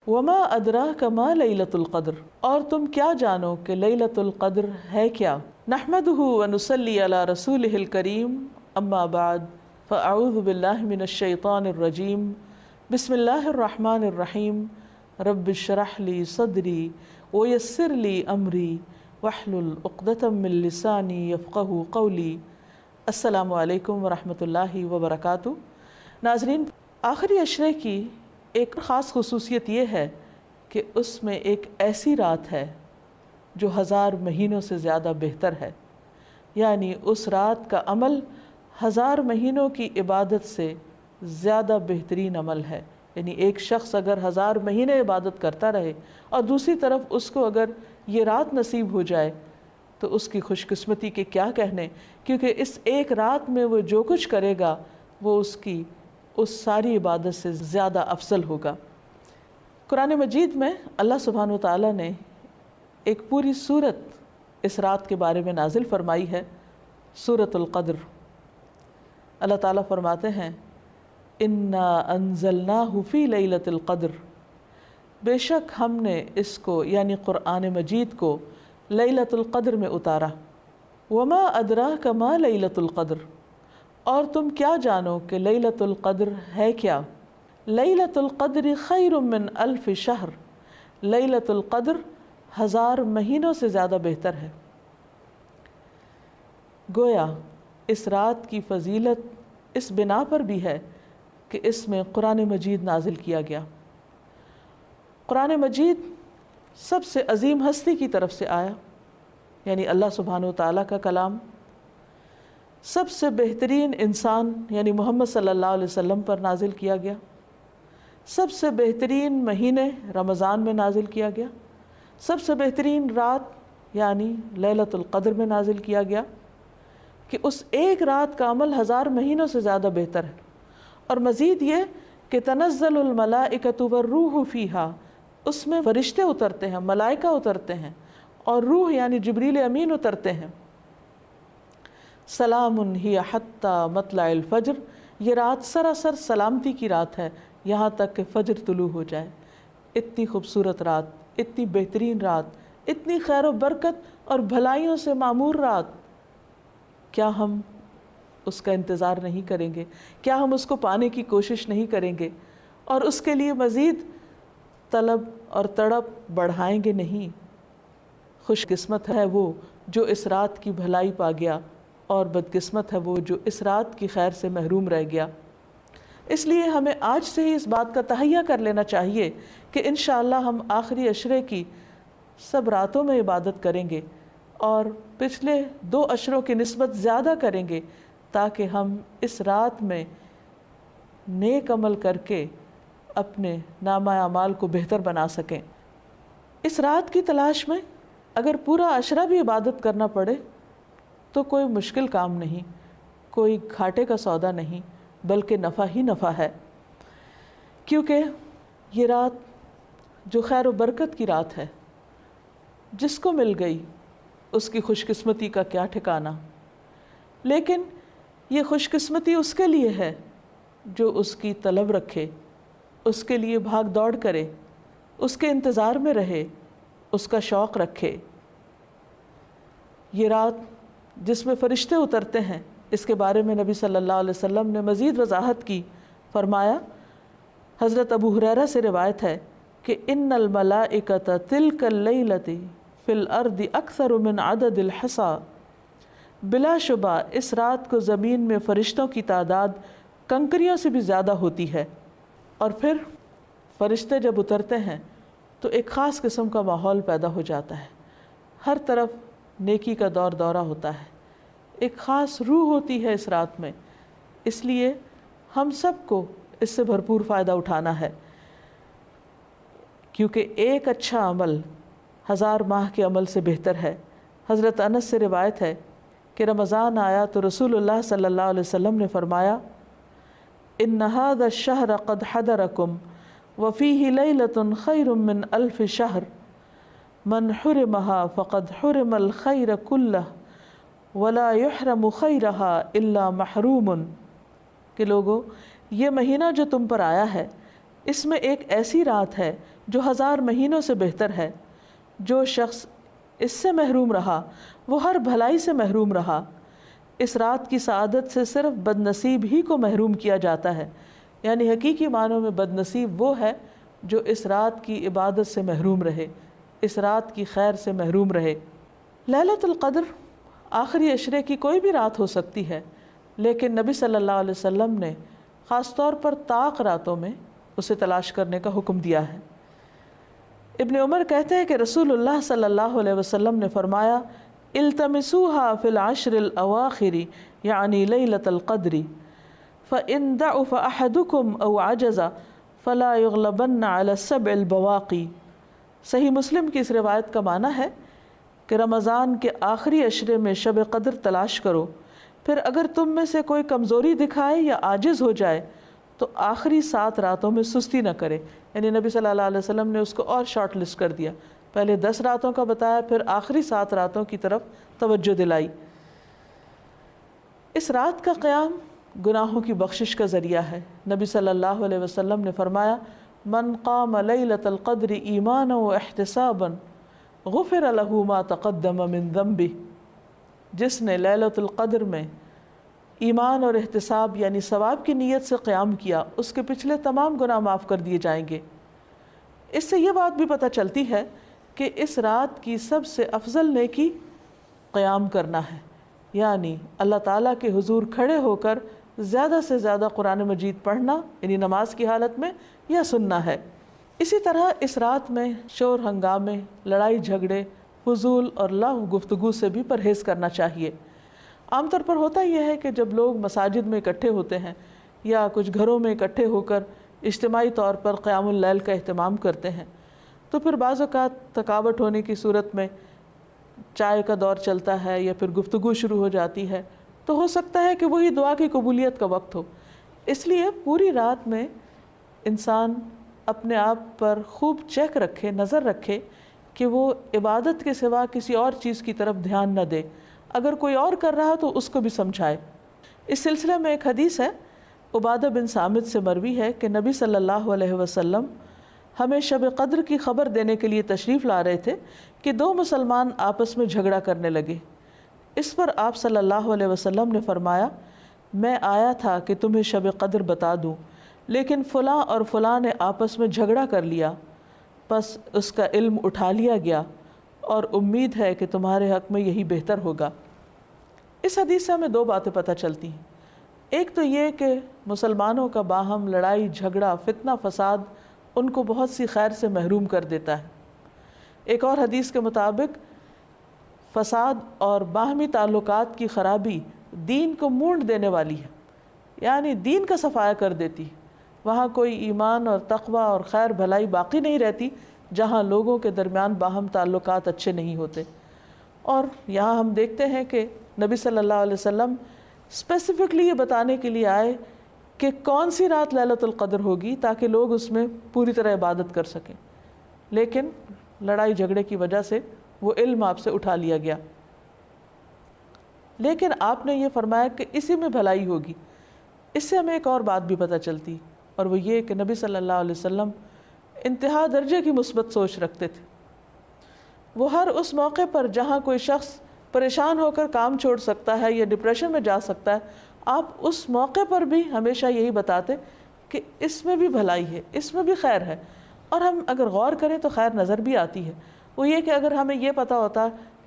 وما ادراک ما لیلۃ القدر، اور تم کیا جانو کہ لیلۃ القدر ہے کیا۔ نحمدہ ونصلی علی رسولہ الکریم، اما بعد فاعوذ باللہ من الشیطان الرجیم، بسم اللہ الرحمن الرحیم، رب اشرح لی صدری ویسر لی امری واحلل عقدۃ من لسانی یفقہوا قولی۔ السلام علیکم ورحمۃ اللہ وبرکاتہ۔ ناظرین، آخری عشرے کی ایک خاص خصوصیت یہ ہے کہ اس میں ایک ایسی رات ہے جو 1000 مہینوں سے زیادہ بہتر ہے، یعنی اس رات کا عمل 1000 مہینوں کی عبادت سے زیادہ بہترین عمل ہے۔ یعنی ایک شخص اگر 1000 مہینے عبادت کرتا رہے اور دوسری طرف اس کو اگر یہ رات نصیب ہو جائے تو اس کی خوش قسمتی کے کیا کہنے، کیونکہ اس ایک رات میں وہ جو کچھ کرے گا وہ اس کی اس ساری عبادت سے زیادہ افضل ہوگا۔ قرآن مجید میں اللہ سبحانہ و تعالیٰ نے ایک پوری سورت اس رات کے بارے میں نازل فرمائی ہے، سورۃ القدر۔ اللہ تعالیٰ فرماتے ہیں انا انزلناہ فی لیلۃ القدر، بے شک ہم نے اس کو یعنی قرآن مجید کو لیلۃ القدر میں اتارا۔ وما ادراک ما لیلۃ القدر، اور تم کیا جانو کہ لیلۃ القدر ہے کیا۔ لیلۃ القدر خیر من الف شہر، لیلۃ القدر 1000 مہینوں سے زیادہ بہتر ہے۔ گویا اس رات کی فضیلت اس بنا پر بھی ہے کہ اس میں قرآن مجید نازل کیا گیا۔ قرآن مجید سب سے عظیم ہستی کی طرف سے آیا، یعنی اللہ سبحانہ و تعالیٰ کا کلام، سب سے بہترین انسان یعنی محمد صلی اللہ علیہ وسلم پر نازل کیا گیا، سب سے بہترین مہینے رمضان میں نازل کیا گیا، سب سے بہترین رات یعنی لیلۃ القدر میں نازل کیا گیا، کہ اس ایک رات کا عمل 1000 مہینوں سے زیادہ بہتر ہے۔ اور مزید یہ کہ تنزل الملائکۃ والروح فیہا، اس میں فرشتے اترتے ہیں، ملائکہ اترتے ہیں، اور روح یعنی جبریل امین اترتے ہیں۔ سلام ہی حتی مطلع الفجر، یہ رات سراسر سلامتی کی رات ہے یہاں تک کہ فجر طلوع ہو جائے۔ اتنی خوبصورت رات، اتنی بہترین رات، اتنی خیر و برکت اور بھلائیوں سے معمور رات، کیا ہم اس کا انتظار نہیں کریں گے؟ کیا ہم اس کو پانے کی کوشش نہیں کریں گے اور اس کے لیے مزید طلب اور تڑپ بڑھائیں گے نہیں؟ خوش قسمت ہے وہ جو اس رات کی بھلائی پا گیا، اور بدقسمت ہے وہ جو اس رات کی خیر سے محروم رہ گیا۔ اس لیے ہمیں آج سے ہی اس بات کا تہیہ کر لینا چاہیے کہ انشاءاللہ ہم آخری عشرے کی سب راتوں میں عبادت کریں گے اور پچھلے 2 عشروں کی نسبت زیادہ کریں گے، تاکہ ہم اس رات میں نیک عمل کر کے اپنے نامہ اعمال کو بہتر بنا سکیں۔ اس رات کی تلاش میں اگر پورا عشرہ بھی عبادت کرنا پڑے تو کوئی مشکل کام نہیں، کوئی گھاٹے کا سودا نہیں، بلکہ نفع ہی نفع ہے، کیونکہ یہ رات جو خیر و برکت کی رات ہے، جس کو مل گئی اس کی خوش قسمتی کا کیا ٹھکانہ۔ لیکن یہ خوش قسمتی اس کے لیے ہے جو اس کی طلب رکھے، اس کے لیے بھاگ دوڑ کرے، اس کے انتظار میں رہے، اس کا شوق رکھے۔ یہ رات جس میں فرشتے اترتے ہیں، اس کے بارے میں نبی صلی اللہ علیہ وسلم نے مزید وضاحت کی، فرمایا، حضرت ابو ہریرہ سے روایت ہے کہ ان الملائکۃ تلک اللیلۃ فی الارض اکثر من عدد الحصی، بلا شبہ اس رات کو زمین میں فرشتوں کی تعداد کنکریوں سے بھی زیادہ ہوتی ہے۔ اور پھر فرشتے جب اترتے ہیں تو ایک خاص قسم کا ماحول پیدا ہو جاتا ہے، ہر طرف نیکی کا دور دورہ ہوتا ہے، ایک خاص روح ہوتی ہے اس رات میں۔ اس لیے ہم سب کو اس سے بھرپور فائدہ اٹھانا ہے، کیونکہ ایک اچھا عمل 1000 ماہ کے عمل سے بہتر ہے۔ حضرت انس سے روایت ہے کہ رمضان آیا تو رسول اللہ صلی اللہ علیہ وسلم نے فرمایا، ان هذا الشهر قد حضركم وفيه ليلة خير من 1000 شهر من حرمها فقد حرم الخير كله ولا يحرم خيرها الا محروم، کہ لوگو یہ مہینہ جو تم پر آیا ہے اس میں ایک ایسی رات ہے جو 1000 مہینوں سے بہتر ہے۔ جو شخص اس سے محروم رہا وہ ہر بھلائی سے محروم رہا۔ اس رات کی سعادت سے صرف بد نصیب ہی کو محروم کیا جاتا ہے، یعنی حقیقی معنوں میں بد نصیب وہ ہے جو اس رات کی عبادت سے محروم رہے، اس رات کی خیر سے محروم رہے۔ لیلۃ القدر آخری عشرے کی کوئی بھی رات ہو سکتی ہے، لیکن نبی صلی اللہ علیہ وسلم نے خاص طور پر طاق راتوں میں اسے تلاش کرنے کا حکم دیا ہے۔ ابن عمر کہتے ہیں کہ رسول اللہ صلی اللہ علیہ وسلم نے فرمایا، التمسوها فی العشر الاواخر یعنی لیلۃ القدر فإن ضعف أحدكم أو عجز فلا يغلبن على السبع البواقی۔ صحیح مسلم کی اس روایت کا معنی ہے کہ رمضان کے آخری عشرے میں شب قدر تلاش کرو، پھر اگر تم میں سے کوئی کمزوری دکھائے یا عاجز ہو جائے تو آخری 7 راتوں میں سستی نہ کرے۔ یعنی نبی صلی اللہ علیہ وسلم نے اس کو اور شارٹ لسٹ کر دیا، پہلے 10 راتوں کا بتایا، پھر آخری 7 راتوں کی طرف توجہ دلائی۔ اس رات کا قیام گناہوں کی بخشش کا ذریعہ ہے۔ نبی صلی اللہ علیہ وسلم نے فرمایا، من قام لیلۃ القدر ایمانا واحتسابا غفر له ما تقدم من ذنبہ۔ جس نے لیلۃ القدر میں ایمان اور احتساب یعنی ثواب کی نیت سے قیام کیا، اس کے پچھلے تمام گناہ معاف کر دیے جائیں گے۔ اس سے یہ بات بھی پتہ چلتی ہے کہ اس رات کی سب سے افضل نیکی قیام کرنا ہے، یعنی اللہ تعالیٰ کے حضور کھڑے ہو کر زیادہ سے زیادہ قرآن مجید پڑھنا، یعنی نماز کی حالت میں، یا سننا ہے۔ اسی طرح اس رات میں شور ہنگامے، لڑائی جھگڑے، فضول اور لغو گفتگو سے بھی پرہیز کرنا چاہیے۔ عام طور پر ہوتا یہ ہے کہ جب لوگ مساجد میں اکٹھے ہوتے ہیں یا کچھ گھروں میں اکٹھے ہو کر اجتماعی طور پر قیام اللیل کا اہتمام کرتے ہیں، تو پھر بعض اوقات تھکاوٹ ہونے کی صورت میں چائے کا دور چلتا ہے یا پھر گفتگو شروع ہو جاتی ہے، تو ہو سکتا ہے کہ وہی دعا کی قبولیت کا وقت ہو۔ اس لیے پوری رات میں انسان اپنے آپ پر خوب چیک رکھے، نظر رکھے کہ وہ عبادت کے سوا کسی اور چیز کی طرف دھیان نہ دے، اگر کوئی اور کر رہا تو اس کو بھی سمجھائے۔ اس سلسلے میں ایک حدیث ہے، عبادہ بن صامت سے مروی ہے کہ نبی صلی اللہ علیہ وسلم ہمیں شب قدر کی خبر دینے کے لیے تشریف لا رہے تھے کہ 2 مسلمان آپس میں جھگڑا کرنے لگے۔ اس پر آپ صلی اللہ علیہ وسلم نے فرمایا، میں آیا تھا کہ تمہیں شب قدر بتا دوں، لیکن فلاں اور فلاں نے آپس میں جھگڑا کر لیا، پس اس کا علم اٹھا لیا گیا، اور امید ہے کہ تمہارے حق میں یہی بہتر ہوگا۔ اس حدیث سے ہمیں 2 باتیں پتہ چلتی ہیں۔ ایک تو یہ کہ مسلمانوں کا باہم لڑائی جھگڑا، فتنہ فساد ان کو بہت سی خیر سے محروم کر دیتا ہے۔ ایک اور حدیث کے مطابق فساد اور باہمی تعلقات کی خرابی دین کو مونڈ دینے والی ہے، یعنی دین کا صفایا کر دیتی ہے۔ وہاں کوئی ایمان اور تقوی اور خیر بھلائی باقی نہیں رہتی جہاں لوگوں کے درمیان باہم تعلقات اچھے نہیں ہوتے۔ اور یہاں ہم دیکھتے ہیں کہ نبی صلی اللہ علیہ وسلم اسپیسیفکلی یہ بتانے کے لیے آئے کہ کون سی رات لیلۃ القدر ہوگی تاکہ لوگ اس میں پوری طرح عبادت کر سکیں، لیکن لڑائی جھگڑے کی وجہ سے وہ علم آپ سے اٹھا لیا گیا۔ لیکن آپ نے یہ فرمایا کہ اسی میں بھلائی ہوگی۔ اس سے ہمیں ایک اور بات بھی پتہ چلتی، اور وہ یہ کہ نبی صلی اللہ علیہ وسلم انتہا درجے کی مثبت سوچ رکھتے تھے۔ وہ ہر اس موقع پر جہاں کوئی شخص پریشان ہو کر کام چھوڑ سکتا ہے یا ڈپریشن میں جا سکتا ہے، آپ اس موقع پر بھی ہمیشہ یہی بتاتے کہ اس میں بھی بھلائی ہے، اس میں بھی خیر ہے۔ اور ہم اگر غور کریں تو خیر نظر بھی آتی ہے۔ وہ یہ کہ اگر ہمیں یہ پتہ ہوتا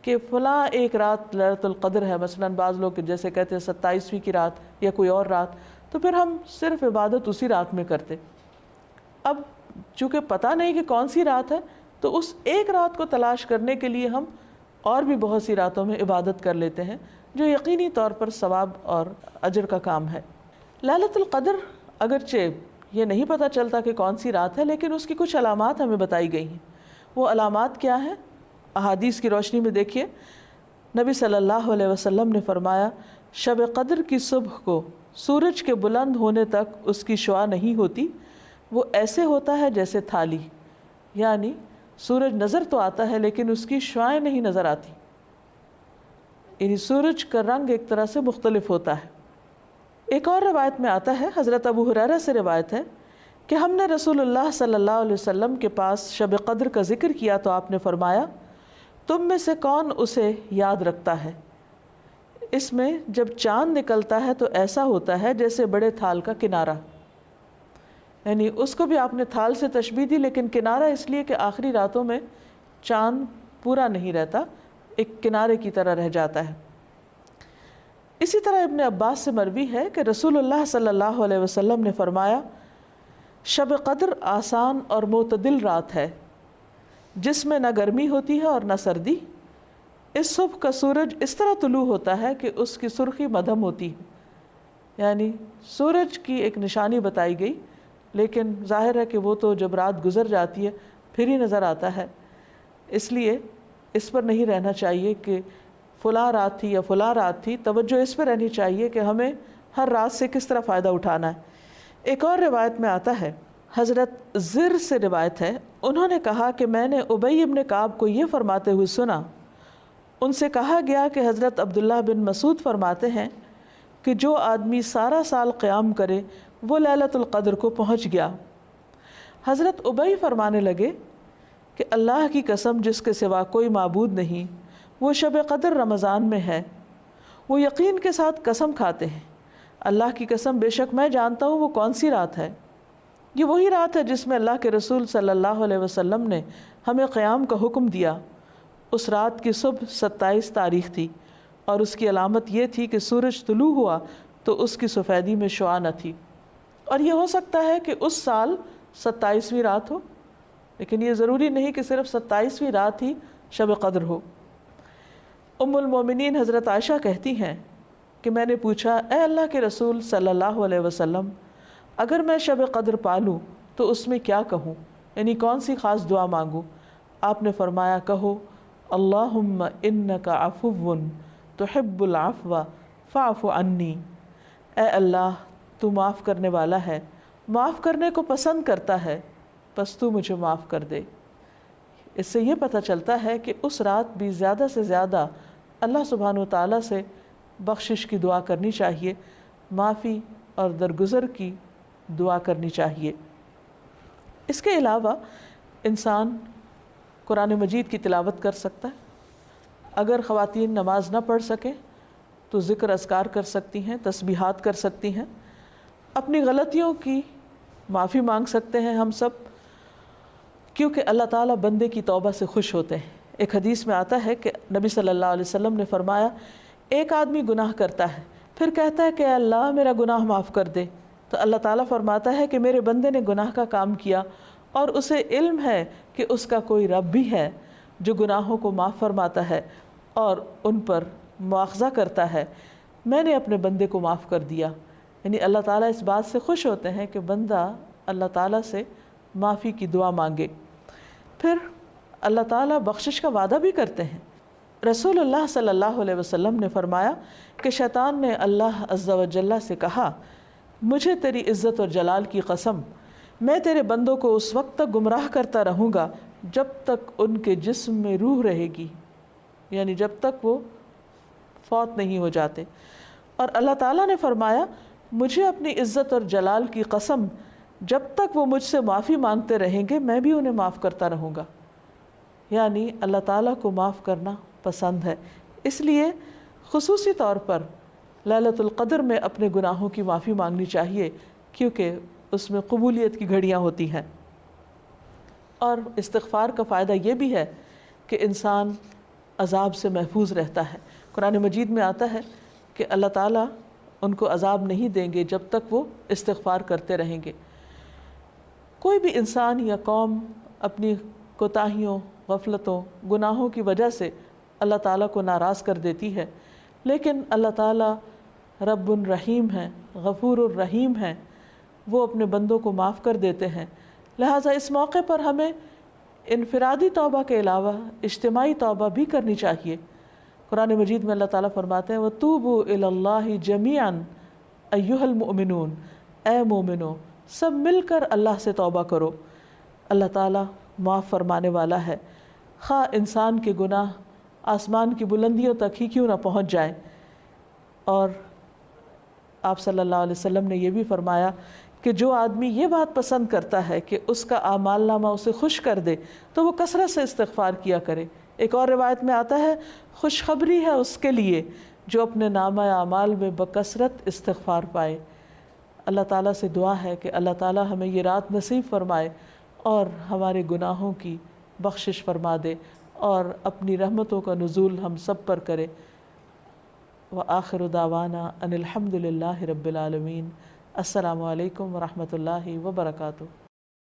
کہ فلاں ایک رات لیلۃ القدر ہے، مثلاً بعض لوگ جیسے کہتے ہیں 27ویں کی رات یا کوئی اور رات، تو پھر ہم صرف عبادت اسی رات میں کرتے۔ اب چونکہ پتہ نہیں کہ کون سی رات ہے، تو اس ایک رات کو تلاش کرنے کے لیے ہم اور بھی بہت سی راتوں میں عبادت کر لیتے ہیں، جو یقینی طور پر ثواب اور اجر کا کام ہے۔ لیلۃ القدر اگرچہ یہ نہیں پتہ چلتا کہ کون سی رات ہے، لیکن اس کی کچھ علامات ہمیں بتائی گئی ہیں۔ وہ علامات کیا ہیں؟ احادیث کی روشنی میں دیکھیے، نبی صلی اللہ علیہ وسلم نے فرمایا، شب قدر کی صبح کو سورج کے بلند ہونے تک اس کی شعاع نہیں ہوتی، وہ ایسے ہوتا ہے جیسے تھالی، یعنی سورج نظر تو آتا ہے لیکن اس کی شعاعیں نہیں نظر آتی، یعنی سورج کا رنگ ایک طرح سے مختلف ہوتا ہے۔ ایک اور روایت میں آتا ہے، حضرت ابو ہریرہ سے روایت ہے کہ ہم نے رسول اللہ صلی اللہ علیہ وسلم کے پاس شب قدر کا ذکر کیا تو آپ نے فرمایا تم میں سے کون اسے یاد رکھتا ہے؟ اس میں جب چاند نکلتا ہے تو ایسا ہوتا ہے جیسے بڑے تھال کا کنارہ، یعنی اس کو بھی آپ نے تھال سے تشبیہ دی، لیکن کنارہ اس لیے کہ آخری راتوں میں چاند پورا نہیں رہتا، ایک کنارے کی طرح رہ جاتا ہے۔ اسی طرح ابن عباس سے مروی ہے کہ رسول اللہ صلی اللہ علیہ وسلم نے فرمایا شب قدر آسان اور معتدل رات ہے جس میں نہ گرمی ہوتی ہے اور نہ سردی۔ اس صبح کا سورج اس طرح طلوع ہوتا ہے کہ اس کی سرخی مدھم ہوتی ہے، یعنی سورج کی ایک نشانی بتائی گئی، لیکن ظاہر ہے کہ وہ تو جب رات گزر جاتی ہے پھر ہی نظر آتا ہے، اس لیے اس پر نہیں رہنا چاہیے کہ فلاں رات تھی یا فلاں رات تھی، توجہ اس پہ رہنی چاہیے کہ ہمیں ہر رات سے کس طرح فائدہ اٹھانا ہے۔ ایک اور روایت میں آتا ہے، حضرت زر سے روایت ہے، انہوں نے کہا کہ میں نے ابی ابن کعب کو یہ فرماتے ہوئے سنا، ان سے کہا گیا کہ حضرت عبداللہ بن مسعود فرماتے ہیں کہ جو آدمی سارا سال قیام کرے وہ لیلۃ القدر کو پہنچ گیا۔ حضرت ابی فرمانے لگے کہ اللہ کی قسم جس کے سوا کوئی معبود نہیں، وہ شب قدر رمضان میں ہے۔ وہ یقین کے ساتھ قسم کھاتے ہیں، اللہ کی قسم بے شک میں جانتا ہوں وہ کون سی رات ہے۔ یہ وہی رات ہے جس میں اللہ کے رسول صلی اللہ علیہ وسلم نے ہمیں قیام کا حکم دیا۔ اس رات کی صبح 27 تاریخ تھی اور اس کی علامت یہ تھی کہ سورج طلوع ہوا تو اس کی سفیدی میں شعاع نہ تھی، اور یہ ہو سکتا ہے کہ اس سال 27ویں رات ہو، لیکن یہ ضروری نہیں کہ صرف 27ویں رات ہی شب قدر ہو۔ ام المومنین حضرت عائشہ کہتی ہیں کہ میں نے پوچھا اے اللہ کے رسول صلی اللہ علیہ وسلم، اگر میں شب قدر پالوں تو اس میں کیا کہوں، یعنی کون سی خاص دعا مانگوں؟ آپ نے فرمایا کہو اللہم انک عفو تحب العفو فاعف عنی، اے اللہ تو معاف کرنے والا ہے، معاف کرنے کو پسند کرتا ہے، بس تو مجھے معاف کر دے۔ اس سے یہ پتہ چلتا ہے کہ اس رات بھی زیادہ سے زیادہ اللہ سبحانہ و تعالیٰ سے بخشش کی دعا کرنی چاہیے، معافی اور درگزر کی دعا کرنی چاہیے۔ اس کے علاوہ انسان قرآن مجید کی تلاوت کر سکتا ہے، اگر خواتین نماز نہ پڑھ سکیں تو ذکر اذکار کر سکتی ہیں، تسبیحات کر سکتی ہیں، اپنی غلطیوں کی معافی مانگ سکتے ہیں ہم سب، کیونکہ اللہ تعالیٰ بندے کی توبہ سے خوش ہوتے ہیں۔ ایک حدیث میں آتا ہے کہ نبی صلی اللہ علیہ وسلم نے فرمایا ایک آدمی گناہ کرتا ہے پھر کہتا ہے کہ اے اللہ میرا گناہ معاف کر دے، تو اللہ تعالیٰ فرماتا ہے کہ میرے بندے نے گناہ کا کام کیا اور اسے علم ہے کہ اس کا کوئی رب بھی ہے جو گناہوں کو معاف فرماتا ہے اور ان پر مواخذہ کرتا ہے، میں نے اپنے بندے کو معاف کر دیا۔ یعنی اللہ تعالیٰ اس بات سے خوش ہوتے ہیں کہ بندہ اللہ تعالیٰ سے معافی کی دعا مانگے۔ پھر اللہ تعالیٰ بخشش کا وعدہ بھی کرتے ہیں۔ رسول اللہ صلی اللہ علیہ وسلم نے فرمایا کہ شیطان نے اللہ عز و جل سے کہا مجھے تیری عزت اور جلال کی قسم، میں تیرے بندوں کو اس وقت تک گمراہ کرتا رہوں گا جب تک ان کے جسم میں روح رہے گی، یعنی جب تک وہ فوت نہیں ہو جاتے۔ اور اللہ تعالیٰ نے فرمایا مجھے اپنی عزت اور جلال کی قسم، جب تک وہ مجھ سے معافی مانگتے رہیں گے میں بھی انہیں معاف کرتا رہوں گا۔ یعنی اللہ تعالیٰ کو معاف کرنا پسند ہے، اس لیے خصوصی طور پر لیلۃ القدر میں اپنے گناہوں کی معافی مانگنی چاہیے، کیونکہ اس میں قبولیت کی گھڑیاں ہوتی ہیں۔ اور استغفار کا فائدہ یہ بھی ہے کہ انسان عذاب سے محفوظ رہتا ہے۔ قرآن مجید میں آتا ہے کہ اللہ تعالیٰ ان کو عذاب نہیں دیں گے جب تک وہ استغفار کرتے رہیں گے۔ کوئی بھی انسان یا قوم اپنی کوتاہیوں، غفلتوں، گناہوں کی وجہ سے اللہ تعالیٰ کو ناراض کر دیتی ہے، لیکن اللہ تعالیٰ رب الرحیم ہیں، غفور الرحیم ہیں، وہ اپنے بندوں کو معاف کر دیتے ہیں۔ لہٰذا اس موقع پر ہمیں انفرادی توبہ کے علاوہ اجتماعی توبہ بھی کرنی چاہیے۔ قرآن مجید میں اللہ تعالیٰ فرماتے ہیں وَتُوبُوا إِلَى اللَّهِ جَمِيعًا أَيُّهَا الْمُؤْمِنُونَ، اے مومنو سب مل کر اللہ سے توبہ کرو، اللہ تعالیٰ معاف فرمانے والا ہے، خواہ انسان کے گناہ آسمان کی بلندیوں تک ہی کیوں نہ پہنچ جائیں۔ اور آپ صلی اللہ علیہ وسلم نے یہ بھی فرمایا کہ جو آدمی یہ بات پسند کرتا ہے کہ اس کا اعمال نامہ اسے خوش کر دے تو وہ کثرت سے استغفار کیا کرے۔ ایک اور روایت میں آتا ہے خوشخبری ہے اس کے لیے جو اپنے نامہ اعمال میں بکثرت استغفار پائے۔ اللہ تعالیٰ سے دعا ہے کہ اللہ تعالیٰ ہمیں یہ رات نصیب فرمائے اور ہمارے گناہوں کی بخشش فرما دے اور اپنی رحمتوں کا نزول ہم سب پر کرے۔ وآخر دعوانا ان الحمد للہ رب العالمین۔ السلام علیکم ورحمۃ اللہ وبرکاتہ۔